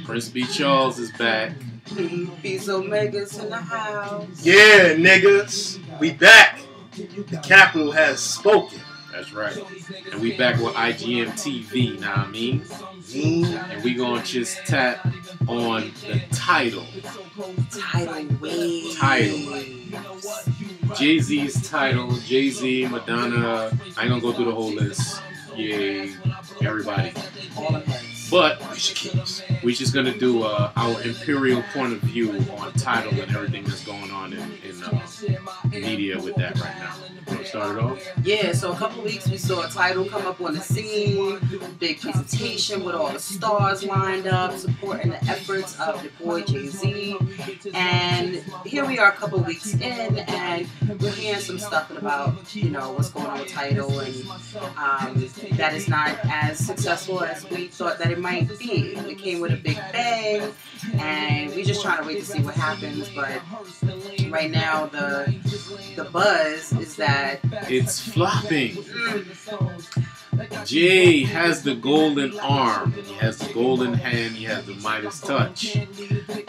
Prince B. Charles is back. Peace Omegas in the house. Yeah, niggas. We back. The capital has spoken. That's right. And we back with IGMTV, know what I mean? And we gonna just tap on the title. Title. Jay-Z's title. Jay-Z, Madonna. I ain't gonna go through the whole list. Yay, everybody. But we're just gonna do our imperial point of view on title and everything that's going on in media with that right now. You want to start it off? Yeah, so a couple of weeks we saw a title come up on the scene, big presentation with all the stars lined up, supporting the efforts of the boy Jay-Z. And here we are a couple of weeks in, and we're hearing some stuff about, you know, what's going on with title, and that is not as successful as we thought that it might be. It came with a big bang, and we're just trying to wait to see what happens. But right now, the buzz is that it's flopping. Jay has the golden arm, he has the golden hand, he has the Midas touch.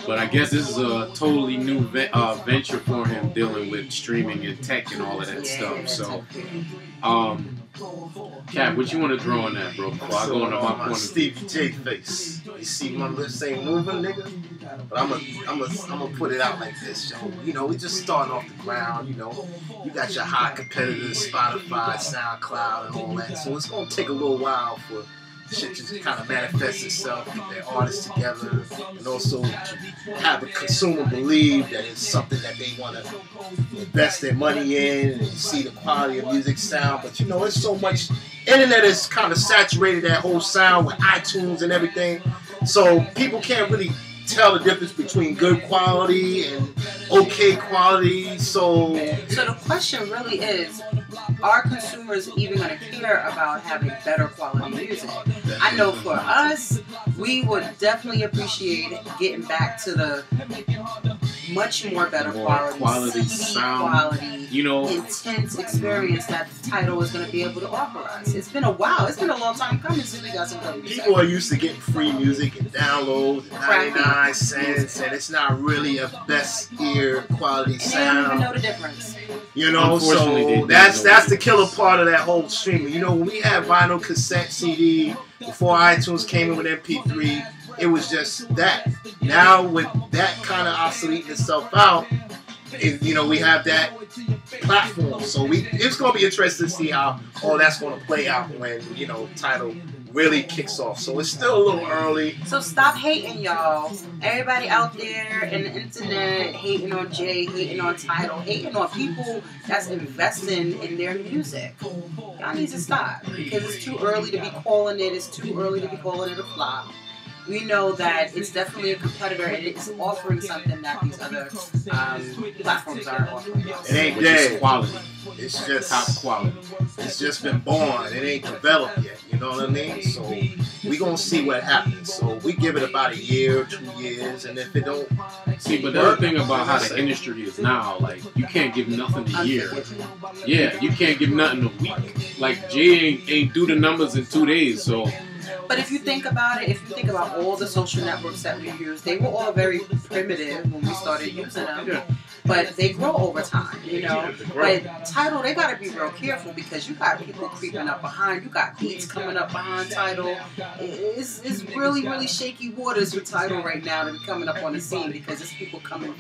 But I guess this is a totally new venture for him, dealing with streaming and tech and all of that stuff. So, Cap, what you want to draw on that, bro? Before I go into my point of Stevie J face. You see my lips ain't moving, nigga? But I'm gonna put it out like this, yo. You know, we just starting off the ground, you know. You got your hot competitors, Spotify, SoundCloud, and all that. So it's gonna take a little while for shit to kind of manifest itself, get their artists together, and also to have a consumer believe that it's something that they want to invest their money in and see the quality of music sound. But you know, there's so much. Internet has kind of saturated that whole sound with iTunes and everything, so people can't really tell the difference between good quality and okay quality. So the question really is, are consumers even going to care about having better quality music? I know for us, we would definitely appreciate getting back to the much more better quality sound, quality, you know, intense experience that the title is going to be able to offer us. It's been a while. It's been a long time coming since we got some good music. People are used to getting free music and downloads and 99 cents, and it's not really a best ear quality sound. They don't even know the difference. You know, so that's the killer part of that whole streaming. You know, when we had vinyl, cassette, CD, before iTunes came in with MP3, it was just that. Now with that kind of obsoleting itself out, you know, we have that platform. So it's going to be interesting to see how all that's going to play out when, you know, title really kicks off. So it's still a little early. So stop hating, y'all. Everybody out there in the internet hating on Jay, hating on title, hating on people that's investing in their music. Y'all need to stop, because it's too early to be calling it. It's too early to be calling it a flop. We know that it's definitely a competitor, and it's offering something that these other platforms aren't offering. It ain't which dead. is quality. It's just top quality. It's just been born. It ain't developed yet. You know what I mean? So we gonna see what happens. So we give it about a year, 2 years, and if it don't see, but the other thing about how the industry is now, like, you can't give nothing a year. Yeah, you can't give nothing a week. Like, Jay ain't do the numbers in 2 days, so. But if you think about it, if you think about all the social networks that we use, they were all very primitive when we started using them. Yeah. But they grow over time, you know. But title, they got to be real careful, because you got people creeping up behind. You got beats coming up behind title. It's really, really shaky waters with title right now to be coming up on the scene, because it's people coming.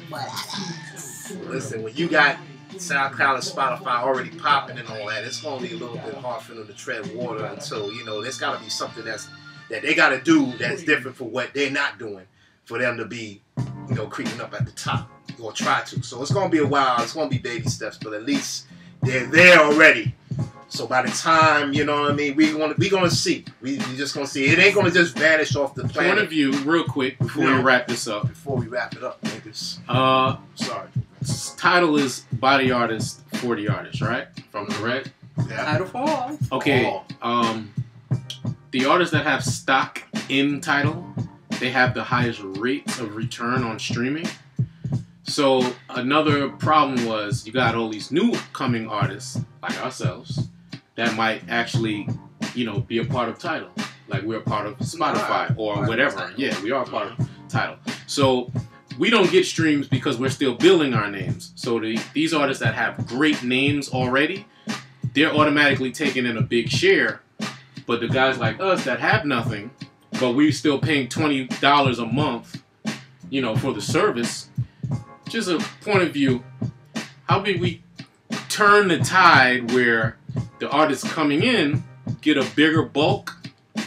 Listen, when you got SoundCloud and Spotify already popping and all that, it's going to be a little bit hard for them to tread water until, you know, there's got to be something that they got to do that's different for what they're not doing for them to be, you know, creeping up at the top, or try to. So it's going to be a while. It's going to be baby steps, but at least they're there already. So by the time, you know what I mean, we gonna see. We just gonna see. It ain't gonna just vanish off the planet. Point of view, real quick, before we wrap this up. Before we wrap it up, niggas. Sorry. Title is by the artist for the artist, right? If I'm correct. Yeah. Title for all. Okay. The artists that have stock in title, they have the highest rates of return on streaming. So another problem was you got all these new coming artists like ourselves that might actually, you know, be a part of title. Like we're part of Spotify or whatever. Yeah, we are part of Tidal. So we don't get streams because we're still building our names. So these artists that have great names already, they're automatically taking in a big share. But the guys like us that have nothing, but we're still paying $20 a month, you know, for the service. Just a point of view. How did we turn the tide where the artists coming in get a bigger bulk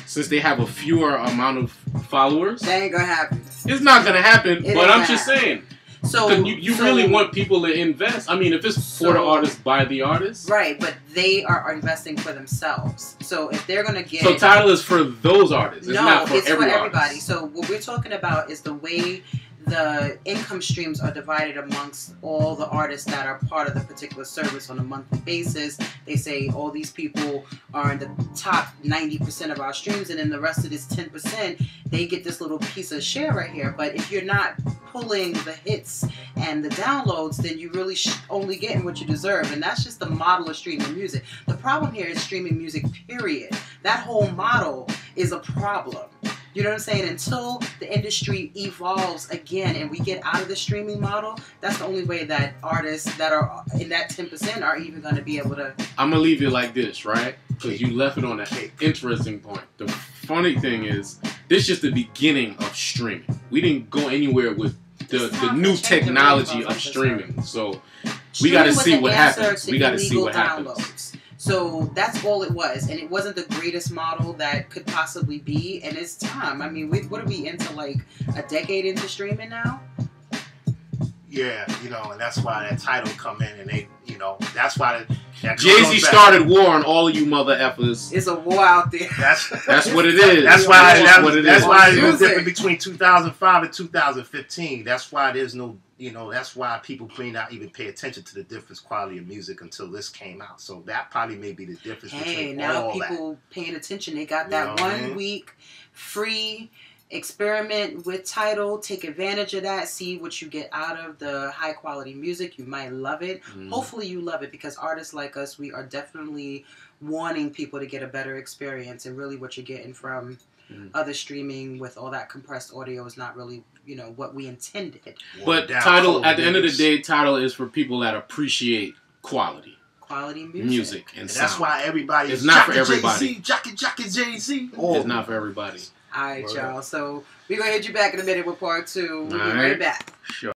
since they have a fewer amount of followers? That ain't gonna happen. It's not gonna happen, but I'm just saying. So you really want people to invest. I mean, if it's for the artist, by the artist. Right, but they are investing for themselves. So if they're gonna get... So Tidal is for those artists. It's not for it's for everybody. Artist. So what we're talking about is the way the income streams are divided amongst all the artists that are part of the particular service on a monthly basis. They say all these people are in the top 90% of our streams, and then the rest of this 10%, they get this little piece of share right here. But if you're not pulling the hits and the downloads, then you really only getting what you deserve. And that's just the model of streaming music. The problem here is streaming music, period. That whole model is a problem. You know what I'm saying? Until the industry evolves again and we get out of the streaming model, that's the only way that artists that are in that 10% are even going to be able to... I'm going to leave it like this, right? Because you left it on an interesting point. The funny thing is, this is just the beginning of streaming. We didn't go anywhere with the new technology of streaming. So we got to see what happens. We got to see what happens. So that's all it was, and it wasn't the greatest model that could possibly be, and it's time. I mean, what are we into, like a decade into streaming now? Yeah, you know, and that's why that Tidal come in, and they, you know, that's why Jay-Z started war on all of you mother effers. It's a war out there. That's what it is. That's why that's why there's no difference between 2005 and 2015. That's why there's no, you know, that's why people may not even pay attention to the difference quality of music until this came out. So that probably may be the difference between now all people that. Paying attention. They got that 1 week free experiment with Tidal. Take advantage of that. See what you get out of the high quality music. You might love it. Hopefully you love it, because artists like us, we are definitely wanting people to get a better experience, and really what you're getting from other streaming with all that compressed audio is not really, you know, what we intended. But Tidal, at the end of the day, Tidal is for people that appreciate quality music and sound. That's why everybody is not for everybody. Jockey Jay-Z. It's not for everybody. All right, y'all. So we're going to hit you back in a minute with part 2. We'll be right back. Sure.